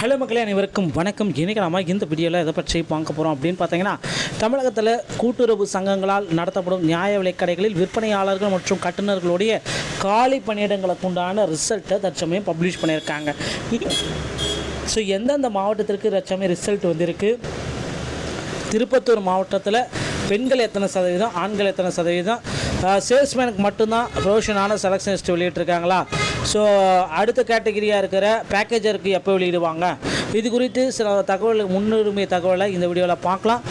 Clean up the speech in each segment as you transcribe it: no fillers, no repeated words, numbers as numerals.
Hello மக்களே, அனைவருக்கும் வணக்கம். இன்றைக்கி நம்ம இந்த வீடியோவில் எதை பற்றி பார்க்க போகிறோம் அப்படின்னு பார்த்தீங்கன்னா, தமிழகத்தில் கூட்டுறவு சங்கங்களால் நடத்தப்படும் நியாய விலைக் கடைகளில் விற்பனையாளர்கள் மற்றும் கட்டுநர்களுடைய காலி பணியிடங்களுக்கு உண்டான ரிசல்ட்டை தற்சமயம் பப்ளிஷ் பண்ணியிருக்காங்க. ஸோ எந்தெந்த மாவட்டத்திற்கு தற்சமயம் ரிசல்ட் வந்திருக்கு, திருப்பத்தூர் மாவட்டத்தில் பெண்கள் எத்தனை சதவீதம், ஆண்கள் எத்தனை சதவீதம், சேல்ஸ்மேனுக்கு மட்டும்தான் ப்ரொஃபஷனான செலெக்ஷனிஸ்ட் வெளியிட்டிருக்காங்களா, ஸோ அடுத்த கேட்டகிரியாக இருக்கிற பேக்கேஜருக்கு எப்போ வெளியிடுவாங்க, இது குறித்து சில முன்னுரிமை தகவலை இந்த வீடியோவில் பார்க்கலாம்.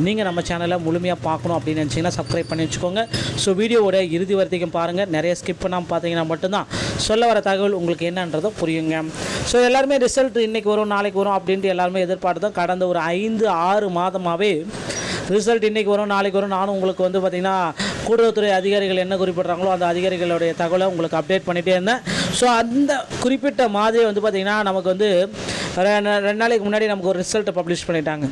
நீங்கள் நம்ம சேனலை முழுமையாக பார்க்கணும் அப்படின்னு நினச்சிங்கன்னா சப்ஸ்கிரைப் பண்ணி வச்சுக்கோங்க. ஸோ வீடியோவோட இறுதி வரைக்கும் பாருங்கள். நிறைய ஸ்கிப் பண்ணாமல் பார்த்தீங்கன்னா மட்டும்தான் சொல்ல வர தகவல் உங்களுக்கு என்னன்றதை புரியுங்க. ஸோ எல்லாருமே ரிசல்ட் இன்றைக்கி வரும் நாளைக்கு வரும் அப்படின்ட்டு எல்லாருமே எதிர்பார்த்து கடந்த ஒரு 5-6 மாதமாகவே ரிசல்ட் இன்றைக்கி வரும் நாளைக்கு வரும். நானும் உங்களுக்கு பார்த்திங்கன்னா கூட்டுறவுத்துறை அதிகாரிகள் என்ன குறிப்பிட்றாங்களோ அந்த அதிகாரிகளுடைய தகவலை உங்களுக்கு அப்டேட் பண்ணிகிட்டே இருந்தேன். ஸோ அந்த குறிப்பிட்ட மாதிரி பார்த்திங்கன்னா நமக்கு 2 நாளைக்கு முன்னாடி நமக்கு ஒரு ரிசல்ட்டை பப்ளிஷ் பண்ணிட்டாங்க.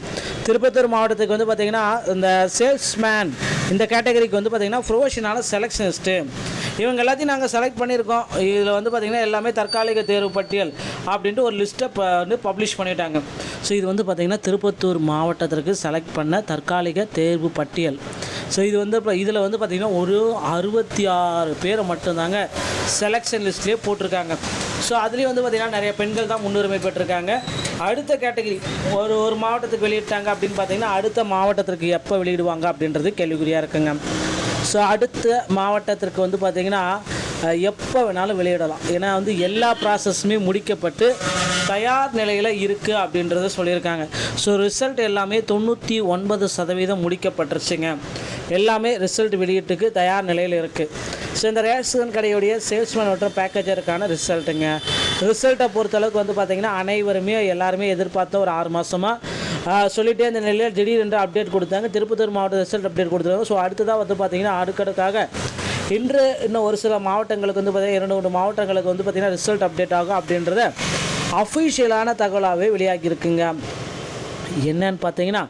திருப்பத்தூர் மாவட்டத்துக்கு பார்த்திங்கன்னா இந்த சேல்ஸ்மேன் இந்த கேட்டகரிக்கு பார்த்திங்கன்னா ப்ரொஃபஷனான செலெக்ஷனிஸ்ட்டு இவங்க எல்லாத்தையும் நாங்கள் செலக்ட் பண்ணியிருக்கோம். இதில் பார்த்திங்கன்னா எல்லாமே தற்காலிக தேர்வு பட்டியல் அப்படின்ட்டு ஒரு லிஸ்ட்டை பப்ளிஷ் பண்ணிட்டாங்க. ஸோ இது பார்த்திங்கன்னா திருப்பத்தூர் மாவட்டத்திற்கு செலக்ட் பண்ண தற்காலிக தேர்வு பட்டியல். ஸோ இது இதில் பார்த்திங்கன்னா ஒரு 66 பேரை மட்டும்தாங்க செலெக்ஷன் லிஸ்ட்லேயே போட்டிருக்காங்க. ஸோ அதுலேயும் பார்த்திங்கன்னா நிறைய பெண்கள் தான் முன்னுரிமை பெற்றிருக்காங்க. அடுத்த கேட்டகரி ஒரு மாவட்டத்துக்கு வெளியிட்டாங்க அப்படின்னு பார்த்திங்கன்னா அடுத்த மாவட்டத்திற்கு எப்போ வெளியிடுவாங்க அப்படின்றது கேள்விக்குறியாக இருக்குங்க. ஸோ அடுத்த மாவட்டத்திற்கு பார்த்திங்கன்னா எப்போ வேணாலும் வெளியிடலாம். ஏன்னா எல்லா ப்ராசஸுமே முடிக்கப்பட்டு தயார் நிலையில் இருக்குது அப்படின்றத சொல்லியிருக்காங்க. ஸோ ரிசல்ட் எல்லாமே 99% முடிக்கப்பட்டுருச்சுங்க. எல்லாமே ரிசல்ட் வெளியீட்டுக்கு தயார் நிலையில் இருக்குது. ஸோ இந்த ரேஷன் கடையுடைய சேல்ஸ்மேன் மற்றும் பேக்கேஜருக்கான ரிசல்ட்டுங்க. ரிசல்ட்டை பொறுத்தளவுக்கு பார்த்திங்கன்னா அனைவருமே எல்லாருமே எதிர்பார்த்த ஒரு 6 மாதமாக சொல்லிகிட்டே இந்த நிலையில் திடீரென்று அப்டேட் கொடுத்தாங்க. திருப்பத்தூர் மாவட்ட ரிசல்ட் அப்டேட் கொடுத்துருக்காங்க. ஸோ அடுத்ததாக பார்த்திங்கன்னா அடுக்கடுக்காக இன்று இன்னும் ஒரு சில மாவட்டங்களுக்கு பார்த்திங்கன்னா 2-3 மாவட்டங்களுக்கு பார்த்திங்கன்னா ரிசல்ட் அப்டேட் ஆகும் அப்படின்றத அஃபிஷியலான தகவலாகவே வெளியாகியிருக்குங்க. என்னன்னு பார்த்தீங்கன்னா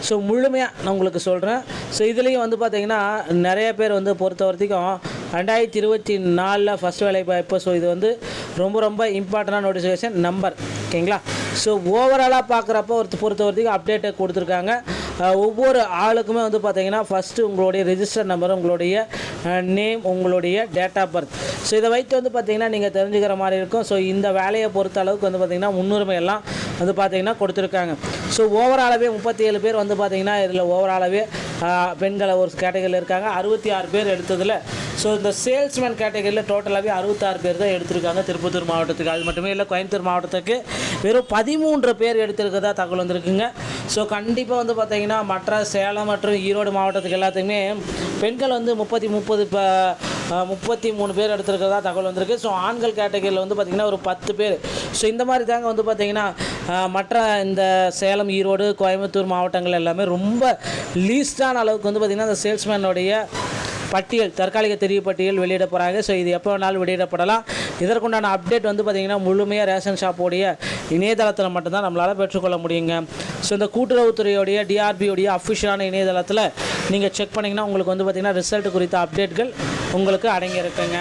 ஸோ முழுமையாக நான் உங்களுக்கு சொல்கிறேன். ஸோ இதுலேயும் பார்த்திங்கன்னா நிறைய பேர் பொறுத்த வரைக்கும் 2024 ஃபஸ்ட் வேலை வாய்ப்பு. ஸோ இது ரொம்ப இம்பார்ட்டண்டான நோட்டிஃபிகேஷன் நம்பர், ஓகேங்களா. ஸோ ஓவராலாக பார்க்குறப்ப பொறுத்த வரைக்கும் அப்டேட்டை கொடுத்துருக்காங்க. ஒவ்வொரு ஆளுக்குமே பார்த்திங்கன்னா ஃபஸ்ட்டு உங்களுடைய ரெஜிஸ்டர் நம்பர், உங்களுடைய நேம், உங்களுடைய டேட் ஆஃப் பர்த். ஸோ இதை வைத்து பார்த்திங்கன்னா நீங்கள் தெரிஞ்சுக்கிற மாதிரி இருக்கும். ஸோ இந்த வேலையை பொறுத்த அளவுக்கு பார்த்திங்கன்னா முன்னுரிமை எல்லாம் பார்த்திங்கன்னா கொடுத்துருக்காங்க. ஸோ ஓவராலாகவே 37 பேர் பார்த்திங்கன்னா இதில் ஓவராலாகவே பெண்களை ஒரு கேட்டகரியில் இருக்காங்க. 66 பேர் எடுத்ததில் ஸோ இந்த சேல்ஸ்மேன் கேட்டகரியில் டோட்டலாகவே 66 பேர் தான் எடுத்திருக்காங்க திருப்பத்தூர் மாவட்டத்துக்கு. அது மட்டுமே இல்லை, கோயம்புத்தூர் மாவட்டத்துக்கு வெறும் 13 பேர் எடுத்திருக்கதா தகவல் வந்திருக்குங்க. ஸோ கண்டிப்பாக பார்த்திங்கன்னா மற்ற சேலம் மற்றும் ஈரோடு மாவட்டத்துக்கு எல்லாத்துக்குமே பெண்கள் 33 பேர் எடுத்திருக்கிறதா தகவல் வந்திருக்கு. ஸோ ஆண்கள் கேட்டகரியில் பார்த்திங்கன்னா ஒரு 10 பேர். ஸோ இந்த மாதிரி தாங்க பார்த்திங்கன்னா மற்ற இந்த சேலம், ஈரோடு, கோயம்புத்தூர் மாவட்டங்கள் எல்லாமே ரொம்ப லீஸ்டான அளவுக்கு பார்த்திங்கன்னா இந்த சேல்ஸ்மேனுடைய பட்டியல், தற்காலிக தெரிய பட்டியல் வெளியிட போகிறாங்க. ஸோ இது எப்போ வேணாலும் வெளியிடப்படலாம். இதற்குண்டான அப்டேட் பார்த்திங்கன்னா முழுமையாக ரேஷன் ஷாப்போடைய இணையதளத்தில் மட்டும்தான் நம்மளால் பெற்றுக்கொள்ள முடியுங்க. ஸோ இந்த கூட்டுறவுத்துறையோடைய டிஆர்பியோடைய அஃபிஷியலான இணையதளத்தில் நீங்கள் செக் பண்ணிங்கன்னா உங்களுக்கு பார்த்திங்கன்னா ரிசல்ட் குறித்த அப்டேட்கள் உங்களுக்கு அடங்கியிருக்குங்க.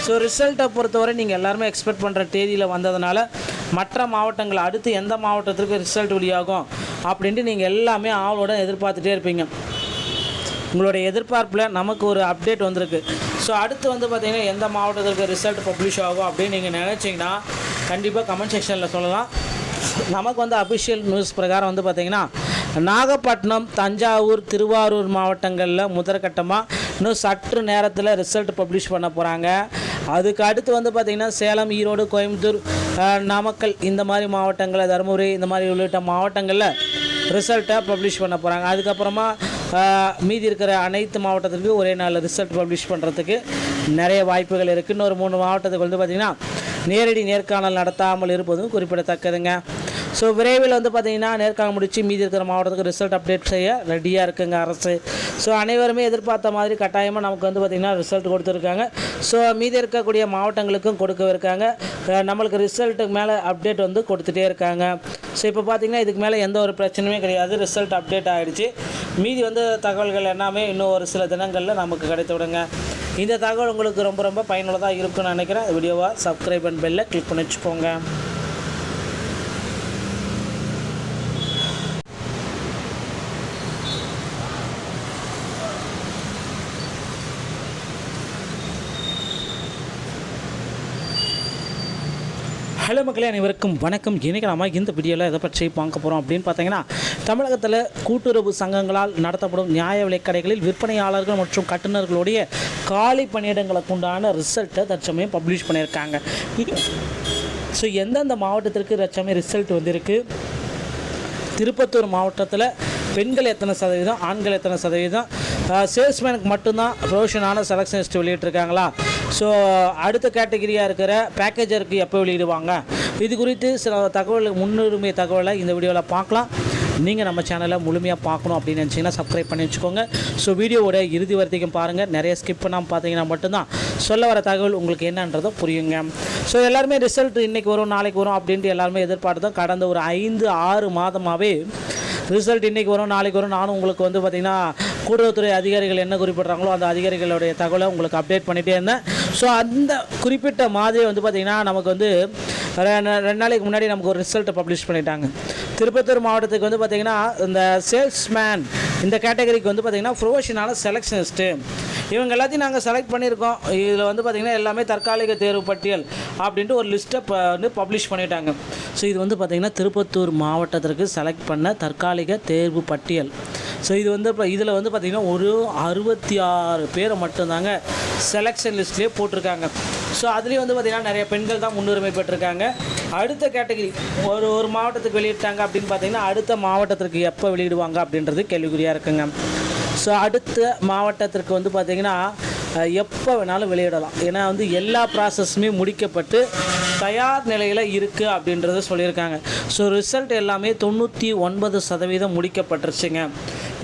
ஸோ ரிசல்ட்டை பொறுத்தவரை நீங்கள் எல்லாருமே எக்ஸ்பெக்ட் பண்ணுற தேதியில் வந்ததுனால மற்ற மாவட்டங்கள் அடுத்து எந்த மாவட்டத்திற்கு ரிசல்ட் வெளியாகும் அப்படின்ட்டு நீங்கள் எல்லாமே ஆவலோட எதிர்பார்த்துட்டே இருப்பீங்க. உங்களுடைய எதிர்பார்ப்பில் நமக்கு ஒரு அப்டேட் வந்திருக்கு. ஸோ அடுத்து பார்த்திங்கன்னா எந்த மாவட்டத்திற்கு ரிசல்ட் பப்ளிஷ் ஆகும் அப்படின்னு நீங்கள் நினச்சிங்கன்னா கண்டிப்பாக கமெண்ட் செக்ஷனில் சொல்லலாம். நமக்கு அஃபிஷியல் நியூஸ் பிரகாரம் பார்த்திங்கன்னா நாகப்பட்டினம், தஞ்சாவூர், திருவாரூர் மாவட்டங்களில் முதற்கட்டமாக இன்னும் சற்று நேரத்தில் ரிசல்ட் பப்ளிஷ் பண்ண போகிறாங்க. அதுக்கு அடுத்து பார்த்திங்கன்னா சேலம், ஈரோடு, கோயம்புத்தூர், நாமக்கல் இந்த மாதிரி மாவட்டங்களில், தருமபுரி இந்த மாதிரி உள்ளிட்ட மாவட்டங்களில் ரிசல்ட்டை பப்ளிஷ் பண்ண போகிறாங்க. அதுக்கப்புறமா மீதி இருக்கிற அனைத்து மாவட்டத்திற்கும் ஒரே நாளில் ரிசல்ட் பப்ளிஷ் பண்ணுறதுக்கு நிறைய வாய்ப்புகள் இருக்குது. இன்னொரு 3 மாவட்டத்துக்கு பார்த்திங்கன்னா நேரடி நேர்காணல் நடத்தாமல் இருப்பதும் குறிப்பிடத்தக்கதுங்க. ஸோ விரைவில் பார்த்திங்கன்னா நேர்காணல் முடித்து மீதி இருக்கிற மாவட்டத்துக்கு ரிசல்ட் அப்டேட் செய்ய ரெடியாக இருக்குங்க அரசு. ஸோ அனைவருமே எதிர்பார்த்த மாதிரி கட்டாயமாக நமக்கு பார்த்திங்கன்னா ரிசல்ட் கொடுத்துருக்காங்க. ஸோ மீதி இருக்கக்கூடிய மாவட்டங்களுக்கும் கொடுக்கவிருக்காங்க. நம்மளுக்கு ரிசல்ட்டுக்கு மேலே அப்டேட் கொடுத்துட்டே இருக்காங்க. ஸோ இப்போ பார்த்திங்கன்னா இதுக்கு மேலே எந்த ஒரு பிரச்சனையுமே கிடையாது. ரிசல்ட் அப்டேட் ஆகிடுச்சு. மீதி தகவல்கள் எல்லாமே இன்னும் ஒரு சில தினங்களில் நமக்கு கிடைத்து விடுங்க. இந்த தகவல் உங்களுக்கு ரொம்ப பயனுள்ளதாக இருக்குன்னு நினைக்கிறேன். வீடியோவை சப்ஸ்கிரைப் அண்ட் பெல்லை கிளிக் பண்ணி வச்சுக்கோங்க. ஹலோ மக்களே, அனைவருக்கும் வணக்கம். இன்றைக்கி நம்ம இந்த வீடியோவில் எதை பற்றி பார்க்க போகிறோம் அப்படின்னு பார்த்தீங்கன்னா, தமிழகத்தில் கூட்டுறவு சங்கங்களால் நடத்தப்படும் நியாய விலைக்கடைகளில் விற்பனையாளர்கள் மற்றும் கட்டுநர்களுடைய காலி பணியிடங்களுக்கு உண்டான ரிசல்ட்டை தற்சமயம் பப்ளிஷ் பண்ணியிருக்காங்க. ஸோ எந்தெந்த மாவட்டத்திற்கு தற்சமயம் ரிசல்ட் வந்திருக்கு, திருப்பத்தூர் மாவட்டத்தில் பெண்கள் எத்தனை சதவீதம், ஆண்கள் எத்தனை சதவீதம், சேல்ஸ்மேனுக்கு மட்டும்தான் ப்ரொஃபஷனான செலக்ஷன் லிஸ்ட் வெளியிட்டிருக்காங்களா, ஸோ அடுத்த கேட்டகிரியாக இருக்கிற பேக்கேஜருக்கு எப்போ வெளியிடுவாங்க, இது குறித்து சில முன்னுரிமை தகவலை இந்த வீடியோவில் பார்க்கலாம். நீங்கள் நம்ம சேனலை முழுமையாக பார்க்கணும் அப்படின்னு நினச்சிங்கன்னா சப்ஸ்கிரைப் பண்ணி வச்சுக்கோங்க. ஸோ வீடியோவோட இறுதி வரைக்கும் பாருங்கள். நிறைய ஸ்கிப் பண்ணாமல் பார்த்தீங்கன்னா மட்டும்தான் சொல்ல வர தகவல் உங்களுக்கு என்னன்றதை புரியுங்க. ஸோ எல்லாருமே ரிசல்ட் இன்றைக்கி வரும் நாளைக்கு வரும் அப்படின்ட்டு எல்லாருமே எதிர்பார்த்தோம். கடந்த ஒரு 5-6 மாதமாகவே ரிசல்ட் இன்றைக்கி வரும் நாளைக்கு வரும். நானும் உங்களுக்கு பார்த்திங்கன்னா கூட்டுறவுத்துறை அதிகாரிகள் என்ன குறிப்பிட்றாங்களோ அந்த அதிகாரிகளுடைய தகவலை உங்களுக்கு அப்டேட் பண்ணிகிட்டே இருந்தேன். ஸோ அந்த குறிப்பிட்ட மாதிரி பார்த்திங்கன்னா நமக்கு 2 நாளைக்கு முன்னாடி நமக்கு ஒரு ரிசல்ட்டை பப்ளிஷ் பண்ணிட்டாங்க. திருப்பத்தூர் மாவட்டத்துக்கு பார்த்திங்கன்னா இந்த சேல்ஸ்மேன் இந்த கேட்டகரிக்கு பார்த்திங்கன்னா ப்ரொஃபஷனல் செலக்ஷனிஸ்ட்டு இவங்க எல்லாத்தையும் நாங்கள் செலக்ட் பண்ணியிருக்கோம். இதில் பார்த்திங்கன்னா எல்லாமே தற்காலிக தேர்வு பட்டியல் அப்படின்ட்டு ஒரு லிஸ்ட்டை பப்ளிஷ் பண்ணிட்டாங்க. ஸோ இது பார்த்திங்கன்னா திருப்பத்தூர் மாவட்டத்திற்கு செலக்ட் பண்ண தற்காலிக தேர்வு பட்டியல். ஸோ இது இப்போ இதில் பார்த்திங்கன்னா ஒரு 66 பேரை மட்டும்தாங்க செலக்ஷன் லிஸ்ட்லேயே போட்டிருக்காங்க. ஸோ அதுலேயும் பார்த்திங்கன்னா நிறைய பெண்கள் தான் முன்னுரிமை பெற்றிருக்காங்க. அடுத்த கேட்டகரி ஒரு மாவட்டத்துக்கு வெளியிட்டாங்க அப்படின்னு பார்த்திங்கன்னா அடுத்த மாவட்டத்திற்கு எப்போ வெளியிடுவாங்க அப்படின்றது கேள்விக்குறியாக இருக்குங்க. ஸோ அடுத்த மாவட்டத்திற்கு பார்த்திங்கன்னா எப்போ வேணாலும் வெளியிடலாம். ஏன்னா எல்லா ப்ராசஸுமே முடிக்கப்பட்டு தயார் நிலையில் இருக்குது அப்படின்றத சொல்லியிருக்காங்க. ஸோ ரிசல்ட் எல்லாமே 99% முடிக்கப்பட்டுருச்சுங்க.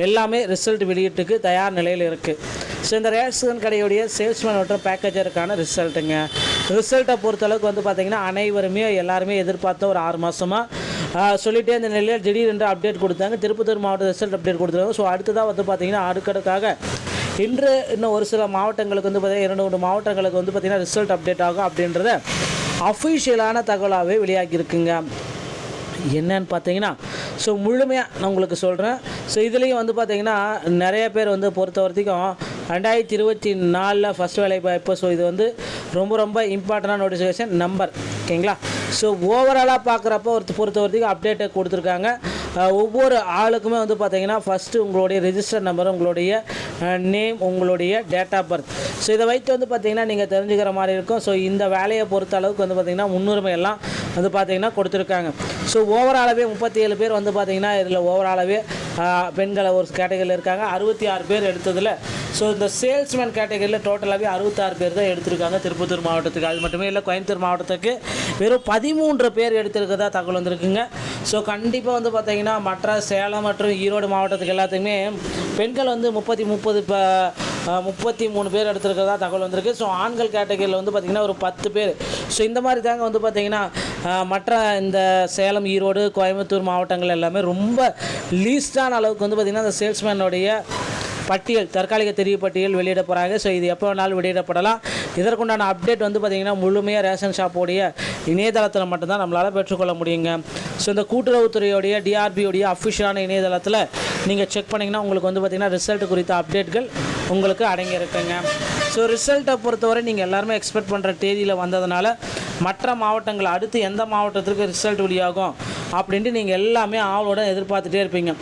எல்லாமே ரிசல்ட் வெளியீட்டுக்கு தயார் நிலையில் இருக்குது. ஸோ இந்த ரேஷன் கடையுடைய சேல்ஸ்மேன் மற்றும் பேக்கேஜருக்கான ரிசல்ட்டுங்க. ரிசல்ட்டை பொறுத்தளவுக்கு பார்த்திங்கன்னா அனைவருமே எல்லாருமே எதிர்பார்த்த ஒரு 6 மாதமாக சொல்லிகிட்டே இந்த நிலையில் திடீரென்று அப்டேட் கொடுத்தாங்க. திருப்பத்தூர் மாவட்ட ரிசல்ட் அப்டேட் கொடுத்துருக்காங்க. ஸோ அடுத்ததாக பார்த்திங்கன்னா அடுக்கடுக்காக இன்று இன்னும் ஒரு சில மாவட்டங்களுக்கு பார்த்திங்கன்னா 2-3 மாவட்டங்களுக்கு பார்த்திங்கன்னா ரிசல்ட் அப்டேட் ஆகும் அப்படின்றத அஃபிஷியலான தகவலாகவே வெளியாகியிருக்குங்க. என்னன்னு பார்த்தீங்கன்னா ஸோ முழுமையாக நான் உங்களுக்கு சொல்கிறேன். ஸோ இதுலேயும் பார்த்திங்கன்னா நிறைய பேர் பொறுத்த வரைக்கும் 2024 ஃபஸ்ட் வேலை வாய்ப்பு. ஸோ இது ரொம்ப இம்பார்ட்டண்டான நோட்டிஃபிகேஷன் நம்பர், ஓகேங்களா. ஸோ ஓவராலாக பார்க்குறப்ப பொறுத்த வரைக்கும் அப்டேட்டை கொடுத்துருக்காங்க. ஒவ்வொரு ஆளுக்குமே பார்த்திங்கன்னா ஃபஸ்ட்டு உங்களுடைய ரெஜிஸ்டர் நம்பர், உங்களுடைய நேம், உங்களுடைய டேட் ஆஃப் பர்த். ஸோ இதை வைத்து பார்த்திங்கன்னா நீங்கள் தெரிஞ்சுக்கிற மாதிரி இருக்கும். ஸோ இந்த வேலையை பொறுத்த அளவுக்கு பார்த்திங்கன்னா முன்னுரிமை எல்லாம் பார்த்திங்கன்னா கொடுத்துருக்காங்க. ஸோ ஓவராலாகவே 37 பேர் பார்த்திங்கன்னா இதில் ஓவராலாகவே பெண்களை ஒரு கேட்டகரியில் இருக்காங்க. 66 பேர் எடுத்ததில் ஸோ இந்த சேல்ஸ்மேன் கேட்டகரியில் டோட்டலாகவே 66 பேர் தான் எடுத்திருக்காங்க திருப்பத்தூர் மாவட்டத்துக்கு. அது மட்டுமே இல்லை, கோயம்புத்தூர் மாவட்டத்துக்கு வெறும் 13 பேர் எடுத்திருக்கதா தகவல் வந்திருக்குங்க. ஸோ கண்டிப்பாக பார்த்திங்கன்னா மற்ற சேலம் மற்றும் ஈரோடு மாவட்டத்துக்கு எல்லாத்துக்குமே பெண்கள் 33 பேர் எடுத்திருக்கிறதா தகவல் வந்திருக்கு. ஸோ ஆண்கள் கேட்டகரியில் பார்த்திங்கன்னா ஒரு 10 பேர். ஸோ இந்த மாதிரி தாங்க பார்த்திங்கன்னா மற்ற இந்த சேலம், ஈரோடு, கோயம்புத்தூர் மாவட்டங்கள் எல்லாமே ரொம்ப லீஸ்டான அளவுக்கு பார்த்திங்கன்னா இந்த சேல்ஸ்மேனுடைய பட்டியல், தற்காலிக தெரிவு பட்டியல் வெளியிட போகிறாங்க. ஸோ இது எப்போ வேணாலும் வெளியிடப்படலாம். இதற்குண்டான அப்டேட் பார்த்திங்கன்னா முழுமையாக ரேஷன் ஷாப்போடைய இணையதளத்தில் மட்டும்தான் நம்மளால் பெற்றுக்கொள்ள முடியுங்க. ஸோ இந்த கூட்டுறவுத்துறையோடைய டிஆர்பியோடைய அஃபிஷியலான இணையதளத்தில் நீங்கள் செக் பண்ணிங்கன்னா உங்களுக்கு பார்த்திங்கன்னா ரிசல்ட் குறித்த அப்டேட்கள் உங்களுக்கு அடங்கியிருக்குங்க. ஸோ ரிசல்ட்டை பொறுத்தவரை நீங்கள் எல்லாருமே எக்ஸ்பெக்ட் பண்ணுற தேதியில் வந்ததுனால மற்ற மாவட்டங்கள் அடுத்து எந்த மாவட்டத்திற்கு ரிசல்ட் வெளியாகும் அப்படின்ட்டு நீங்கள் எல்லாமே ஆவலோட எதிர்பார்த்துட்டே இருப்பீங்க.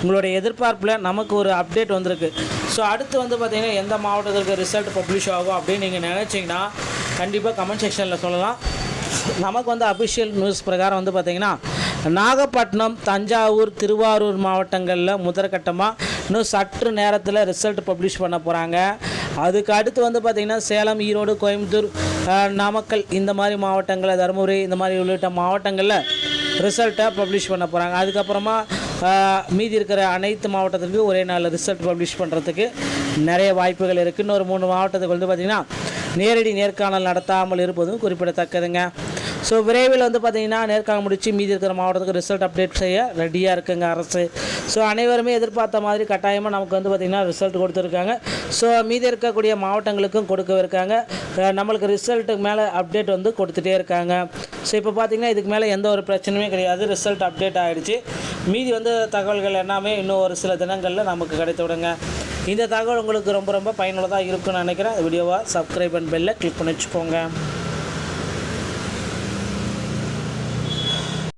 உங்களுடைய எதிர்பார்ப்பில் நமக்கு ஒரு அப்டேட் வந்திருக்கு. ஸோ அடுத்து பார்த்திங்கன்னா எந்த மாவட்டத்திற்கு ரிசல்ட் பப்ளிஷ் ஆகும் அப்படின்னு நீங்கள் நினச்சிங்கன்னா கண்டிப்பாக கமெண்ட் செக்ஷனில் சொல்லலாம். நமக்கு அஃபிஷியல் நியூஸ் பிரகாரம் பார்த்திங்கன்னா நாகப்பட்டினம், தஞ்சாவூர், திருவாரூர் மாவட்டங்களில் முதற்கட்டமாக இன்னும் சற்று நேரத்தில் ரிசல்ட் பப்ளிஷ் பண்ண போகிறாங்க. அதுக்கு அடுத்து பார்த்திங்கன்னா சேலம், ஈரோடு, கோயம்புத்தூர், நாமக்கல் இந்த மாதிரி மாவட்டங்களில், தருமபுரி இந்த மாதிரி உள்ளிட்ட மாவட்டங்களில் ரிசல்ட்டை பப்ளிஷ் பண்ண போகிறாங்க. அதுக்கப்புறமா மீதி இருக்கிற அனைத்து மாவட்டத்திற்கு ஒரே நாளில் ரிசல்ட் பப்ளிஷ் பண்ணுறதுக்கு நிறைய வாய்ப்புகள் இருக்குது. இன்னொரு 3 மாவட்டத்துக்கு பார்த்திங்கன்னா நேரடி நேர்காணல் நடத்தாமல் இருப்பதும் குறிப்பிடத்தக்கதுங்க. ஸோ விரைவில் பார்த்திங்கன்னா நேர்காணல் முடித்து மீதி இருக்கிற மாவட்டத்துக்கு ரிசல்ட் அப்டேட் செய்ய ரெடியாக இருக்குங்க அரசு. ஸோ அனைவருமே எதிர்பார்த்த மாதிரி கட்டாயமாக நமக்கு பார்த்திங்கன்னா ரிசல்ட் கொடுத்துருக்காங்க. ஸோ மீதி இருக்கக்கூடிய மாவட்டங்களுக்கும் கொடுக்கவிருக்காங்க. நம்மளுக்கு ரிசல்ட்டுக்கு மேலே அப்டேட் கொடுத்துட்டே இருக்காங்க. ஸோ இப்போ பார்த்திங்கன்னா இதுக்கு மேலே எந்த ஒரு பிரச்சனையுமே கிடையாது. ரிசல்ட் அப்டேட் ஆகிடுச்சு. மீதி தகவல்கள் எல்லாமே இன்னும் ஒரு சில தினங்களில் நமக்கு கிடைத்து விடுங்க. இந்த தகவல் உங்களுக்கு ரொம்ப பயனுள்ளதாக இருக்குன்னு நினைக்கிறேன். வீடியோவை சப்ஸ்கிரைப் அண்ட் பெல்லை கிளிக் பண்ணி வச்சுக்கோங்க.